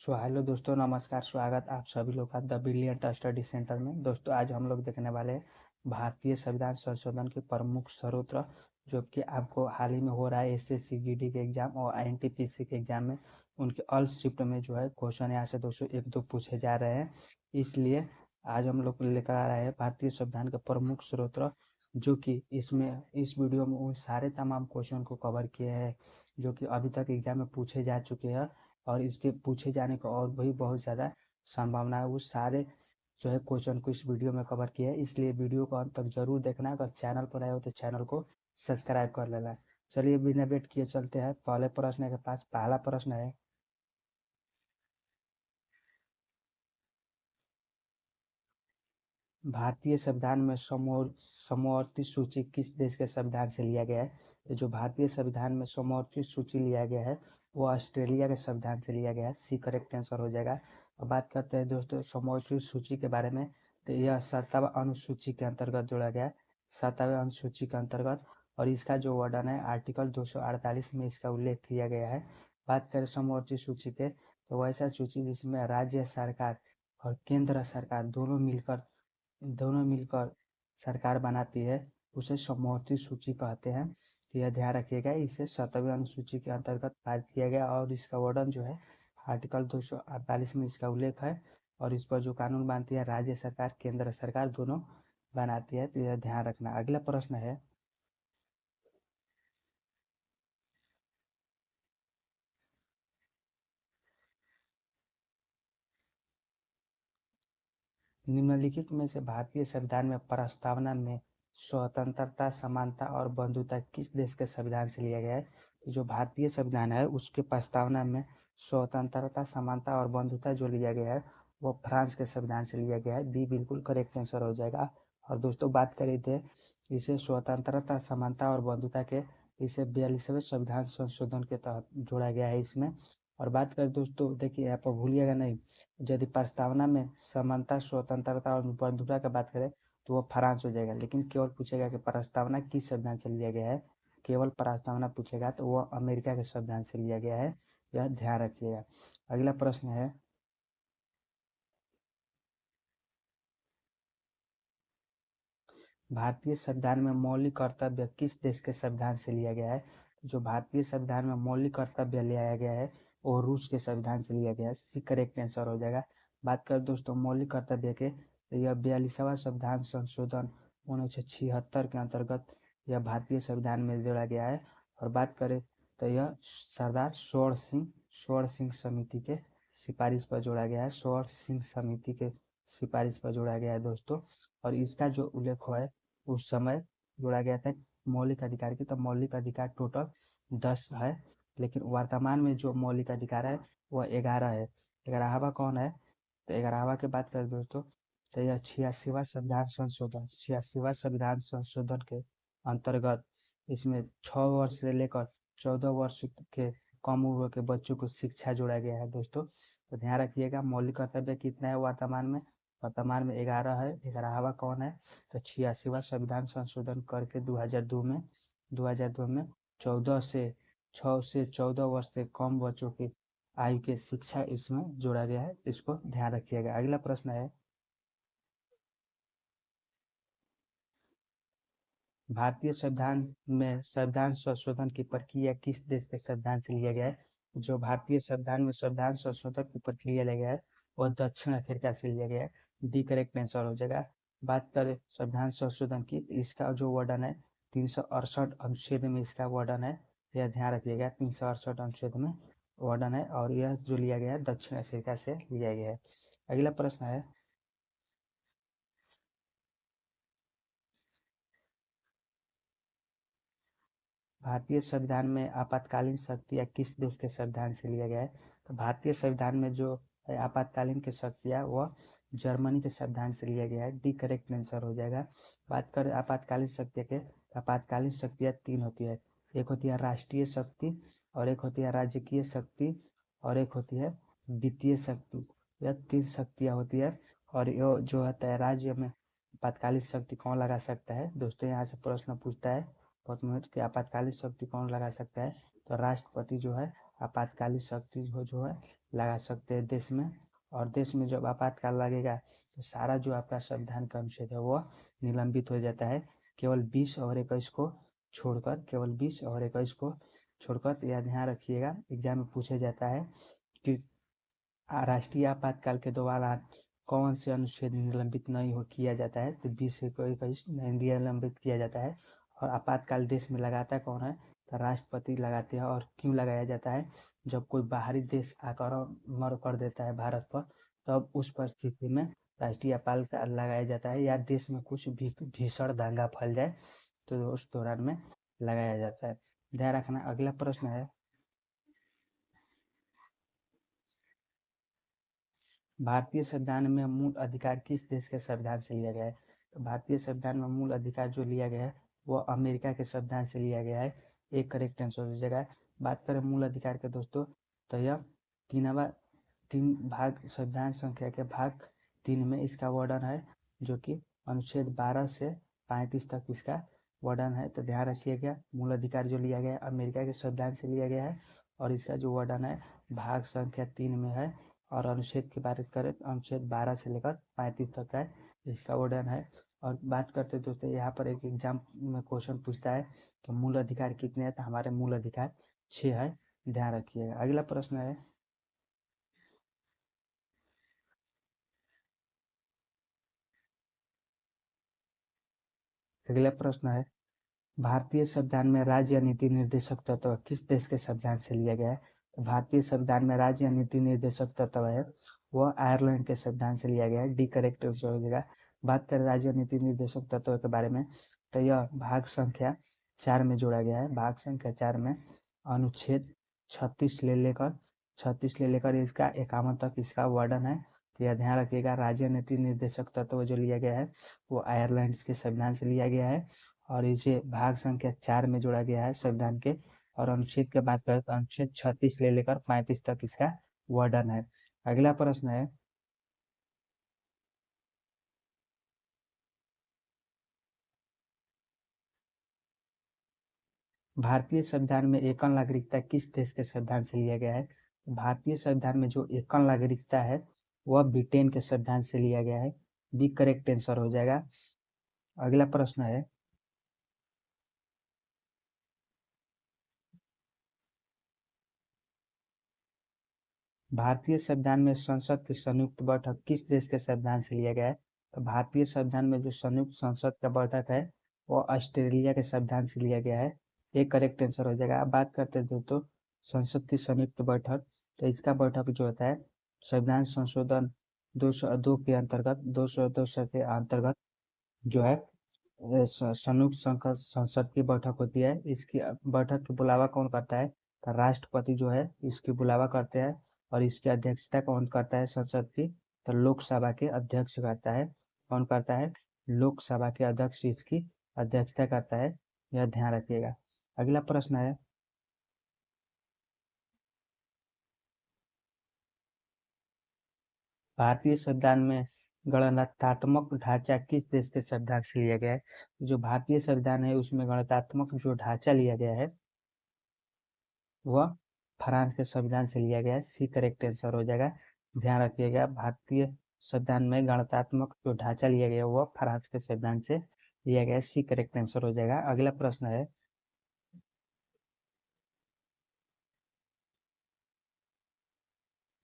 Hello दोस्तों, नमस्कार। स्वागत आप सभी लोग का द ब्रिलियंट स्टडी सेंटर में। दोस्तों, आज हम लोग देखने वाले हैं भारतीय संविधान संशोधन के प्रमुख स्रोत, जो कि आपको हाल ही में हो रहा है एसएससी जीडी के एग्जाम और एनटीपीसी के एग्जाम में उनके ऑल शिफ्ट में जो है क्वेश्चन यहाँ से दोस्तों एक दो पूछे जा रहे हैं। इसलिए आज हम लोग लेकर आ रहे हैं भारतीय संविधान के प्रमुख स्रोत, जो कि इसमें इस वीडियो में उन सारे तमाम क्वेश्चन को कवर किए हैं जो कि अभी तक एग्जाम में पूछे जा चुके हैं और इसके पूछे जाने का और भी बहुत ज़्यादा संभावना है। वो सारे जो है क्वेश्चन को इस वीडियो में कवर किया है, इसलिए वीडियो को अंत तक जरूर देखना। अगर चैनल पर आए हो तो चैनल को सब्सक्राइब कर लेना। चलिए बिना वेट किए चलते हैं पहले प्रश्न के पास। पहला प्रश्न है, भारतीय संविधान में समवर्ती सूची किस देश के संविधान से लिया गया है? ये जो भारतीय संविधान में समवर्ती सूची लिया गया है वो ऑस्ट्रेलिया के संविधान से लिया गया है। सी करेक्ट आंसर हो जाएगा। अब बात करते हैं दोस्तों समवर्ती सूची के बारे में। तो यह 7वां अनुसूची के अंतर्गत जोड़ा गया है, 7वें अनुसूची के अंतर्गत। और इसका जो वर्णन है आर्टिकल 248 में इसका उल्लेख किया गया है। बात करें समवर्ती सूची के, तो वैसा सूची जिसमें राज्य सरकार और केंद्र सरकार दोनों मिलकर सरकार बनाती है उसे समवर्ती सूची कहते हैं। तो यह ध्यान रखिएगा, इसे 7वें अनुसूची के अंतर्गत पारित किया गया और इसका वर्णन जो है आर्टिकल 248 में इसका उल्लेख है। और इस पर जो कानून बनती है राज्य सरकार केंद्र सरकार दोनों बनाती है। तो यह ध्यान रखना। अगला प्रश्न है, निम्नलिखित में से भारतीय संविधान में प्रस्तावना में स्वतंत्रता समानता और बंधुता किस देश के संविधान से लिया गया है? तो जो भारतीय संविधान है उसके प्रस्तावना में स्वतंत्रता समानता और बंधुता जो लिया गया है वो फ्रांस के संविधान से लिया गया है। बी बिल्कुल करेक्ट आंसर हो जाएगा। और दोस्तों बात करें थे इसे स्वतंत्रता समानता और बंधुता के इसे 42वें संविधान संशोधन के तहत जोड़ा गया है इसमें। और बात करें दोस्तों, देखिए यहाँ पर भूलिएगा नहीं, यदि प्रस्तावना में समानता स्वतंत्रता और बंधुता की बात करें तो वो फ्रांस हो जाएगा, लेकिन केवल पूछेगा कि प्रस्तावना किस संविधान से लिया गया है, केवल प्रस्तावना पूछेगा तो वो अमेरिका के संविधान से लिया गया है। यह ध्यान रखिएगा। अगला प्रश्न है, भारतीय संविधान में मौलिक कर्तव्य किस देश के संविधान से लिया गया है? जो भारतीय संविधान में मौलिक कर्तव्य लिया गया है वो रूस के संविधान से लिया गया है। सी करेक्ट आंसर हो जाएगा। बात करें दोस्तों मौलिक कर्तव्य के, तो यह 42वां संविधान संशोधन 1976 के अंतर्गत यह भारतीय संविधान में जोड़ा गया है। और बात करें तो यह सरदार स्वर्ण सिंह समिति के सिफारिश पर जोड़ा गया है। स्वर्ण सिंह समिति के सिफारिश पर जोड़ा गया है दोस्तों। और इसका जो उल्लेख हुआ है उस समय जोड़ा गया था मौलिक अधिकार की। तो मौलिक अधिकार टोटल 10 है, लेकिन वर्तमान में जो मौलिक अधिकार है वह 11 है। 11वां कौन है? तो 11वां की बात करें दोस्तों, तो यह 86वां संविधान संशोधन के अंतर्गत इसमें 6 वर्ष से लेकर 14 वर्ष के कम उम्र के बच्चों को शिक्षा जोड़ा गया है दोस्तों। तो ध्यान रखिएगा मौलिक कर्तव्य कितना है वर्तमान में? वर्तमान में 11 है। 11वां कौन है? तो 86वां संविधान संशोधन करके 2002 में 6 से 14 वर्ष से कम बच्चों की आयु की शिक्षा इसमें जोड़ा गया है। इसको ध्यान रखिएगा। अगला प्रश्न है, भारतीय संविधान में संविधान संशोधन की प्रक्रिया किस देश के संविधान से लिया गया है? जो भारतीय संविधान में संविधान संशोधन की प्रक्रिया लिया गया है वह दक्षिण अफ्रीका से लिया गया है। डी करेक्ट आंसर हो जाएगा। बात करें संविधान संशोधन की, तो इसका जो वर्णन है 368 अनुच्छेद में इसका वर्णन है। यह ध्यान रखिएगा, 368 अनुच्छेद में वर्णन है और यह जो लिया गया है दक्षिण अफ्रीका से लिया गया है। अगला प्रश्न है, भारतीय संविधान में आपातकालीन शक्तियाँ किस देश के संविधान से लिया गया है? तो भारतीय संविधान में जो है आपातकालीन की शक्तियाँ वह जर्मनी के संविधान से लिया गया है। डी करेक्ट आंसर हो जाएगा। बात करें आपातकालीन शक्ति के, आपातकालीन शक्तियाँ 3 होती है। एक होती है राष्ट्रीय शक्ति, और एक होती है राजकीय शक्ति, और एक होती है वित्तीय शक्ति। यह 3 शक्तियाँ होती है। और ये जो होता है राज्य में आपातकालीन शक्ति कौन लगा सकता है? दोस्तों यहाँ से प्रश्न पूछता है बहुत महत्व कि आपातकालीन शक्ति कौन लगा सकता है? तो राष्ट्रपति जो है आपातकालीन शक्ति जो है लगा सकते हैं देश में। और देश में जब आपातकाल लगेगा तो सारा जो आपका संविधान का अनुच्छेद है वो निलंबित हो जाता है, केवल 20 और 21 को छोड़कर, केवल 20 और 21 को छोड़कर। तो यह ध्यान रखिएगा, एग्जाम में पूछा जाता है कि राष्ट्रीय आपातकाल के दौरान कौन से अनुच्छेद निलंबित नहीं हो किया जाता है, तो 20 से 21 निलंबित किया जाता है। और आपातकाल देश में लगाता कौन है, तो राष्ट्रपति लगाते हैं। और क्यों लगाया जाता है, जब कोई बाहरी देश आक्रमण कर देता है भारत पर, तब उस परिस्थिति में राष्ट्रीय आपातकाल लगाया जाता है, या देश में कुछ भीषण दंगा फैल जाए तो उस दौरान में लगाया जाता है। ध्यान रखना। अगला प्रश्न है, भारतीय संविधान में मूल अधिकार किस देश के संविधान से लिया गया है। तो भारतीय संविधान में मूल अधिकार जो लिया गया है वो अमेरिका के संविधान से लिया गया है। एक करेक्ट आंसर हो जाएगा। बात करें मूल अधिकार के दोस्तों, तो यह तीन भाग, संविधान संख्या के भाग 3 में इसका वर्णन है, जो कि अनुच्छेद 12 से 35 तक इसका वर्णन है। तो ध्यान रखिएगा, मूल अधिकार जो लिया गया है अमेरिका के संविधान से लिया गया है, और इसका जो वर्णन है भाग संख्या 3 में है। और अनुच्छेद की बात करें तो अनुच्छेद 12 से लेकर 35 तक का इसका वर्णन है। और बात करते दोस्तों, यहाँ पर एक एग्जाम में क्वेश्चन पूछता है कि मूल अधिकार कितने हैं, तो हमारे मूल अधिकार 6 है। ध्यान रखिएगा। अगला प्रश्न है, अगला प्रश्न है, भारतीय संविधान में राज्य या नीति निर्देशक तत्व किस देश के संविधान से लिया गया है। तो भारतीय संविधान में राज्य या नीति निर्देशक तत्व है वह आयरलैंड के संविधान से लिया गया है। डी करेक्ट हो जाएगा। बात करें राज्य नीति निर्देशक तत्व के बारे में, तो यह भाग संख्या 4 में जोड़ा गया है। भाग संख्या 4 में अनुच्छेद 36 ले लेकर इसका 51 तक इसका वर्णन है। तो यह ध्यान रखिएगा, राज्य नीति निर्देशक तत्व जो लिया गया है वो आयरलैंड के संविधान से लिया गया है, और इसे भाग संख्या 4 में जोड़ा गया है संविधान के। और अनुच्छेद की बात करें तो अनुच्छेद 36 ले लेकर 35 तक इसका वर्णन है। अगला प्रश्न है, भारतीय संविधान में एकल नागरिकता किस देश के संविधान से लिया गया है। भारतीय संविधान में जो एकल नागरिकता है वह ब्रिटेन के संविधान से लिया गया है। बी करेक्ट आंसर हो जाएगा। अगला प्रश्न है, भारतीय संविधान में संसद की संयुक्त बैठक किस देश के संविधान से लिया गया है। तो भारतीय संविधान में जो संयुक्त संसद का बैठक है वो ऑस्ट्रेलिया के संविधान से लिया गया है। एक करेक्ट आंसर हो जाएगा। अब बात करते हैं दोस्तों संसद की संयुक्त बैठक, तो इसका बैठक जो होता है संविधान संशोधन 202 के अंतर्गत, 202 के अंतर्गत जो है संयुक्त संसद की बैठक होती है। इसकी बैठक की बुलावा कौन करता है, तो राष्ट्रपति जो है इसकी बुलावा करते हैं। और इसकी अध्यक्षता कौन करता है संसद की, तो लोकसभा के अध्यक्ष करता है। कौन करता है, लोकसभा के अध्यक्ष इसकी अध्यक्षता करता है। यह ध्यान रखिएगा। अगला प्रश्न है, भारतीय संविधान में गणतंत्रात्मक ढांचा किस देश के संविधान से लिया गया है। जो भारतीय संविधान है उसमें गणतंत्रात्मक जो ढांचा लिया गया है वह फ्रांस के संविधान से लिया गया है। सी करेक्ट आंसर हो जाएगा। ध्यान रखिएगा, भारतीय संविधान में गणतंत्रात्मक जो ढांचा लिया गया वह फ्रांस के संविधान से लिया गया है। सी करेक्ट आंसर हो जाएगा। अगला प्रश्न है,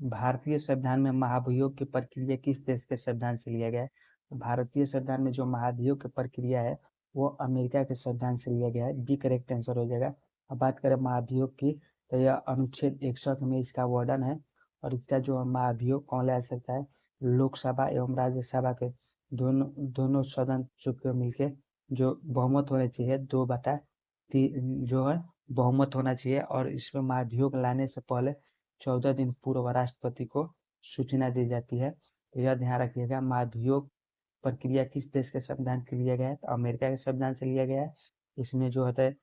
भारतीय संविधान में महाभियोग की प्रक्रिया किस देश के संविधान से लिया गया है। भारतीय संविधान में जो महाभियोग की प्रक्रिया है वो अमेरिका के संविधान से लिया गया है। बी करेक्ट आंसर हो जाएगा। अब बात करें महाभियोग की, तो यह अनुच्छेद 61 में इसका वर्णन है। और इसका जो महाभियोग कौन ला सकता है, लोकसभा एवं राज्यसभा के दोनों दोनों सदन चुपके मिलके जो बहुमत होना चाहिए, 2/3 जो है बहुमत होना चाहिए। और इसमें महाभियोग लाने से पहले 14 दिन पूर्व राष्ट्रपति को सूचना दी जाती है। तो यह ध्यान रखिएगा, महाभियोग प्रक्रिया किस देश के संविधान से लिया गया है, तो अमेरिका के संविधान से लिया गया है। इसमें जो होता है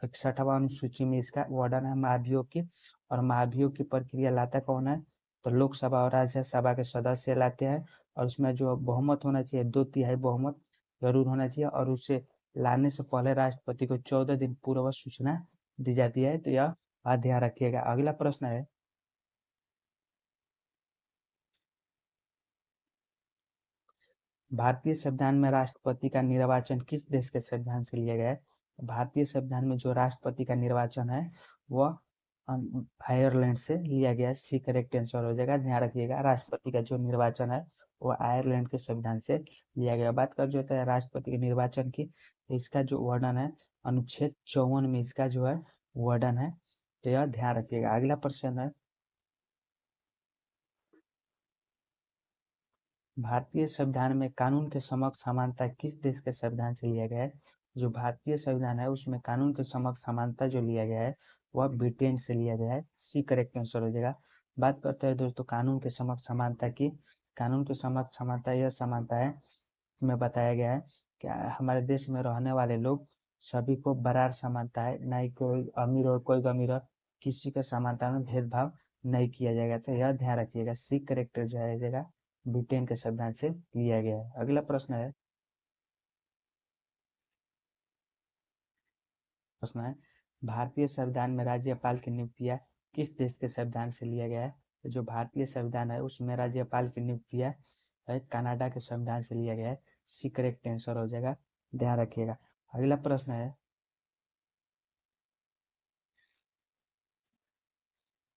61वां अनुसूची में इसका वर्णन है महाभियोग की। और महाभियोग की प्रक्रिया लाता कौन है, तो लोकसभा और राज्यसभा के सदस्य लाते हैं। और उसमें जो बहुमत होना चाहिए, 2/3 बहुमत जरूर होना चाहिए। और उसे लाने से पहले राष्ट्रपति को 14 दिन पूर्व सूचना दी जाती है। तो यह बात ध्यान रखिएगा। अगला प्रश्न है, भारतीय संविधान में राष्ट्रपति का निर्वाचन किस देश के संविधान से लिया गया है? भारतीय संविधान में जो राष्ट्रपति का निर्वाचन है वह आयरलैंड से लिया गया है। सी करेक्ट आंसर हो जाएगा। ध्यान रखिएगा, राष्ट्रपति का जो निर्वाचन है वो आयरलैंड के संविधान से लिया गया। बात कर जो है राष्ट्रपति के निर्वाचन की, तो इसका जो वर्णन है अनुच्छेद 54 में इसका जो है वर्णन है, तो यह ध्यान रखिएगा। अगला प्रश्न है, भारतीय संविधान में कानून के समक्ष समानता किस देश के संविधान से लिया गया है? जो भारतीय संविधान है उसमें कानून के समक्ष समानता जो लिया गया है वह ब्रिटेन से लिया गया है। सी करेक्ट आंसर हो जाएगा। बात करते हैं दोस्तों कानून के समक्ष समानता की। कानून के समक्ष समानता यह समानता है में बताया गया है कि हमारे देश में रहने वाले लोग सभी को बराबर समानता है, ना ही कोई अमीर और कोई गरीब और किसी के समानता में भेदभाव नहीं किया जाएगा। तो यह ध्यान रखिएगा। सी करेक्ट हो जाएगा, ब्रिटेन के संविधान से लिया गया है। अगला प्रश्न है भारतीय संविधान में राज्यपाल की नियुक्तियां किस देश के संविधान से लिया गया है? तो जो भारतीय संविधान है उसमें राज्यपाल की नियुक्तियां है कनाडा के संविधान से लिया गया है। सी करेक्ट आंसर हो जाएगा। ध्यान रखिएगा। अगला प्रश्न है,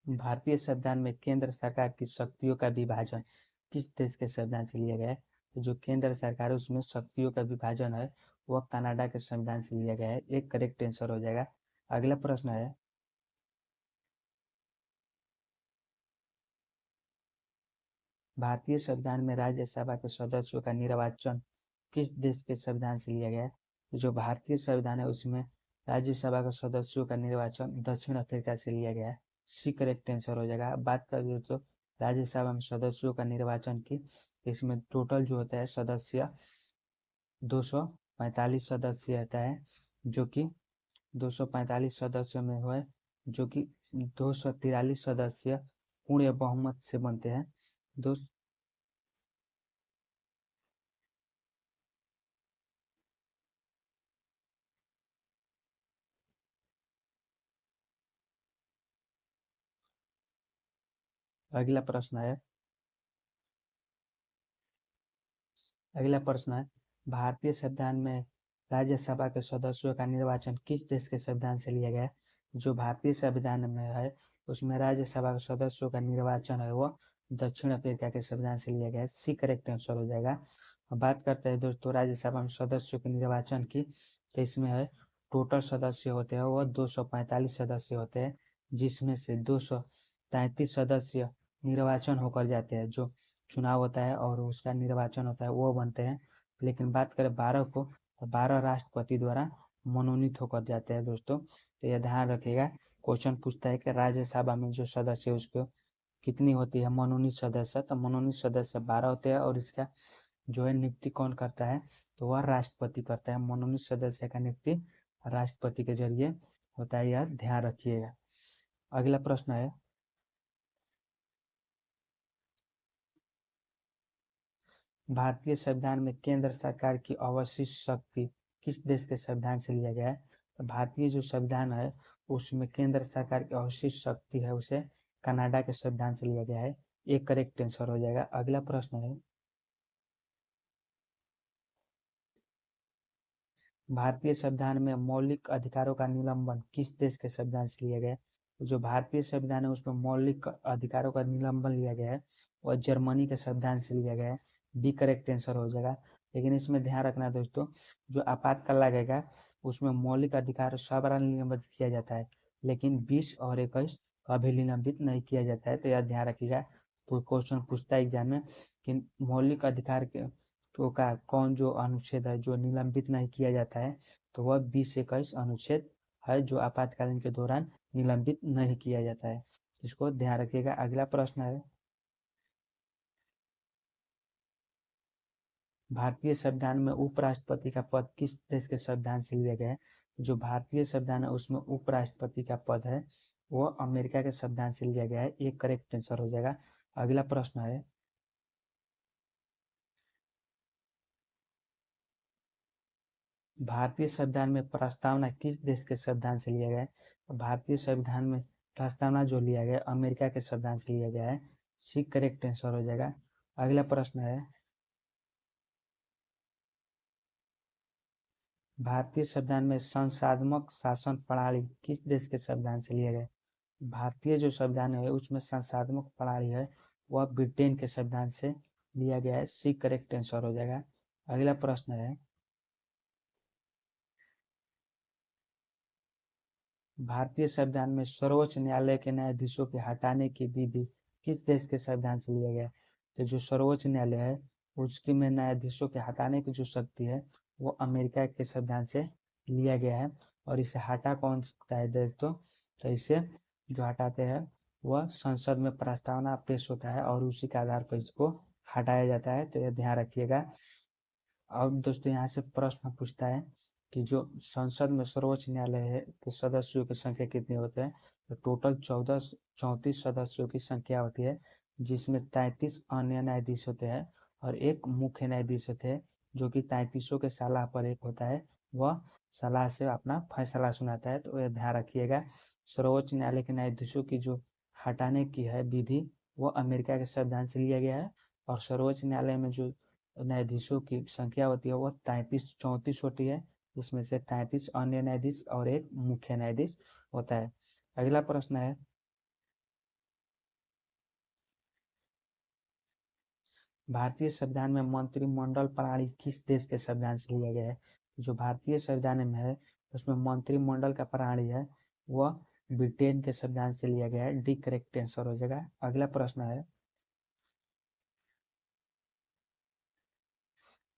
भारतीय संविधान में केंद्र सरकार की शक्तियों का विभाजन किस देश के संविधान से लिया गया है? तो जो केंद्र सरकार है उसमें शक्तियों का विभाजन है वह कनाडा के संविधान से लिया गया है। एक करेक्ट आंसर हो जाएगा। अगला प्रश्न है, भारतीय संविधान में राज्यसभा के सदस्यों का निर्वाचन किस देश के संविधान से लिया गया है? तो जो भारतीय संविधान है उसमें राज्यसभा के सदस्यों का निर्वाचन दक्षिण अफ्रीका से लिया गया है। सी करेक्ट आंसर हो जाएगा। बात करें तो राज्यसभा में सदस्यों का निर्वाचन की, इसमें टोटल जो होता है सदस्य 245 सदस्य रहता है, जो कि 245 सदस्यों में हुए, जो कि 243 सदस्य पूर्ण बहुमत से बनते हैं। दो अगला प्रश्न है, अगला प्रश्न है, भारतीय संविधान में राज्यसभा के सदस्यों का निर्वाचन किस देश के संविधान से लिया गया है? जो भारतीय संविधान में है उसमें राज्यसभा के सदस्यों का निर्वाचन है वो दक्षिण अफ्रीका के संविधान से लिया गया है। सी करेक्ट आंसर हो जाएगा। अब बात करते हैं दोस्तों राज्यसभा में सदस्यों के निर्वाचन की, तो इसमें है टोटल सदस्य होते हैं वो 245 सदस्य होते हैं, जिसमें से 233 सदस्य निर्वाचन होकर जाते हैं, जो चुनाव होता है और उसका निर्वाचन होता है वो बनते हैं। लेकिन बात करें 12 को, तो 12 राष्ट्रपति द्वारा मनोनीत होकर जाते हैं दोस्तों। तो यह ध्यान रखिएगा, क्वेश्चन पूछता है कि राज्यसभा में जो सदस्य है उसको कितनी होती है मनोनीत सदस्य, तो मनोनीत सदस्य 12 होते हैं और इसका जो है नियुक्ति कौन करता है, तो वह राष्ट्रपति करता है। मनोनीत सदस्य का नियुक्ति राष्ट्रपति के जरिए होता है, यह ध्यान रखिएगा। अगला प्रश्न है, भारतीय संविधान में केंद्र सरकार की अवशिष्ट शक्ति किस देश के संविधान से लिया गया है? तो भारतीय जो संविधान है उसमें केंद्र सरकार की अवशिष्ट शक्ति है उसे कनाडा के संविधान से लिया गया है। एक करेक्ट आंसर हो जाएगा। अगला प्रश्न है, भारतीय संविधान में मौलिक अधिकारों का निलंबन किस देश के संविधान से लिया गया है? तो जो भारतीय संविधान है उसमें मौलिक अधिकारों का निलंबन लिया गया है वह जर्मनी के संविधान से लिया गया है। बी करेक्ट आंसर हो जाएगा। लेकिन इसमें ध्यान रखना दोस्तों, जो आपातकाल लगेगा उसमें मौलिक अधिकार सब बार निलंबित किया जाता है, लेकिन 20 और 21 कभी निलंबित नहीं किया जाता है। तो यह ध्यान रखिएगा। तो क्वेश्चन पूछता है एग्जाम में कि मौलिक अधिकार के तो का कौन जो अनुच्छेद है जो निलंबित नहीं किया जाता है, तो वह 20-21 अनुच्छेद है जो आपातकालीन के दौरान निलंबित नहीं किया जाता है। इसको ध्यान रखिएगा। अगला प्रश्न है, भारतीय संविधान में उपराष्ट्रपति का पद किस देश के संविधान से लिया गया है? जो भारतीय संविधान है उसमें उपराष्ट्रपति का पद है वो अमेरिका के संविधान से लिया गया है। एक करेक्ट आंसर हो जाएगा। अगला प्रश्न है, भारतीय संविधान में प्रस्तावना किस देश के संविधान से लिया गया है? भारतीय संविधान में प्रस्तावना जो लिया गया अमेरिका के संविधान से लिया गया है, सी करेक्ट आंसर हो जाएगा। अगला प्रश्न है, भारतीय संविधान में संसाधनात्मक शासन प्रणाली किस देश के संविधान से लिया गया? भारतीय जो संविधान है उसमें संसाधनात्मक प्रणाली है वह ब्रिटेन के संविधान से लिया गया है, सी करेक्ट आंसर हो जाएगा। अगला प्रश्न है, भारतीय संविधान में सर्वोच्च न्यायालय के न्यायाधीशों के हटाने की विधि किस देश के संविधान से लिया गया है? तो जो सर्वोच्च न्यायालय है उसके में न्यायाधीशों के हटाने की जो शक्ति है वो अमेरिका के संविधान से लिया गया है। और इसे हटा कौन सकता है दोस्तों? तो इसे जो हटाते हैं वह संसद में प्रस्तावना पेश होता है और उसी के आधार पर इसको हटाया जाता है, तो यह ध्यान रखिएगा। और दोस्तों यहाँ से प्रश्न पूछता है कि जो संसद में सर्वोच्च न्यायालय है के सदस्यों की संख्या कितनी होते हैं? तो टोटल 34 सदस्यों की संख्या होती है, जिसमें 33 अन्य न्यायाधीश होते हैं और एक मुख्य न्यायाधीश होते हैं, जो कि 33 के सलाह पर एक होता है, वह सलाह से अपना फैसला सुनाता है। तो यह ध्यान रखिएगा, सर्वोच्च न्यायालय के न्यायाधीशों की जो हटाने की है विधि वो अमेरिका के संविधान से लिया गया है। और सर्वोच्च न्यायालय में जो न्यायाधीशों की संख्या होती है वो 34 होती है, जिसमें से 33 अन्य न्यायाधीश और एक मुख्य न्यायाधीश होता है। अगला प्रश्न है, भारतीय संविधान में मंत्रिमंडल प्रणाली किस देश के संविधान से लिया गया है? जो भारतीय संविधान में है उसमें मंत्रिमंडल का प्रणाली है वह ब्रिटेन के संविधान से लिया गया है, डी करेक्ट आंसर हो जाएगा। अगला प्रश्न है,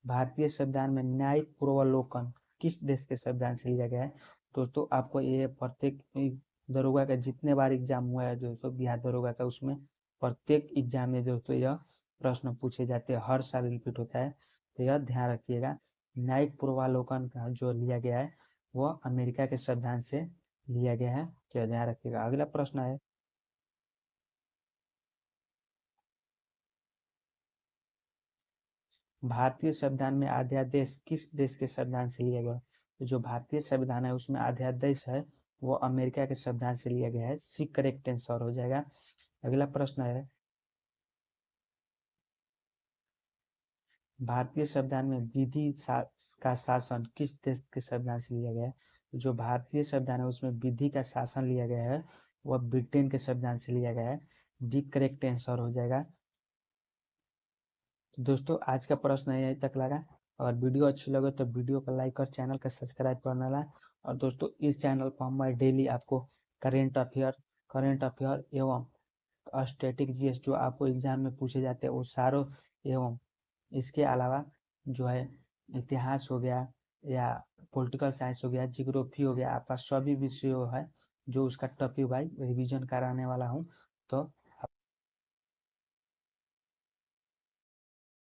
भारतीय संविधान में न्यायिक पूर्वावलोकन किस देश के संविधान से लिया गया है? दोस्तों आपको ये प्रत्येक दरोगा का जितने बार एग्जाम हुआ है दोस्तों बिहार दरोगा का, उसमें प्रत्येक एग्जाम में दोस्तों यह प्रश्न पूछे जाते हैं, हर साल रिपीट होता है, तो यह ध्यान रखिएगा। न्यायिक पूर्वावलोकन का जो लिया गया है वह अमेरिका के संविधान से लिया गया है, तो ध्यान रखिएगा। अगला प्रश्न है, भारतीय संविधान में अध्यादेश किस देश के संविधान से लिया गया? तो जो भारतीय संविधान है उसमें अध्यादेश है वो अमेरिका के संविधान से लिया गया है, सी करेक्ट आंसर हो जाएगा। अगला प्रश्न है, भारतीय संविधान में का शासन किस देश के संविधान से लिया गया है? तो जो भारतीय संविधान है उसमें विधि का शासन लिया गया है वह ब्रिटेन के संविधान से लिया गया है, डी करेक्ट आंसर हो जाएगा। तो दोस्तों आज का प्रश्न यहीं तक लगा। अगर वीडियो अच्छी लगे तो वीडियो को लाइक और चैनल को सब्सक्राइब करना ला। और दोस्तों इस चैनल पर मैं डेली आपको करंट अफेयर एवं स्टैटिक जीएस जो आपको एग्जाम में पूछे जाते हैं वो सारों, एवं इसके अलावा जो है इतिहास हो गया या पॉलिटिकल साइंस हो गया, जियोग्राफी हो गया, आपका सभी विषयों है जो उसका टॉपिक वाइज रिवीजन कराने वाला हूँ। तो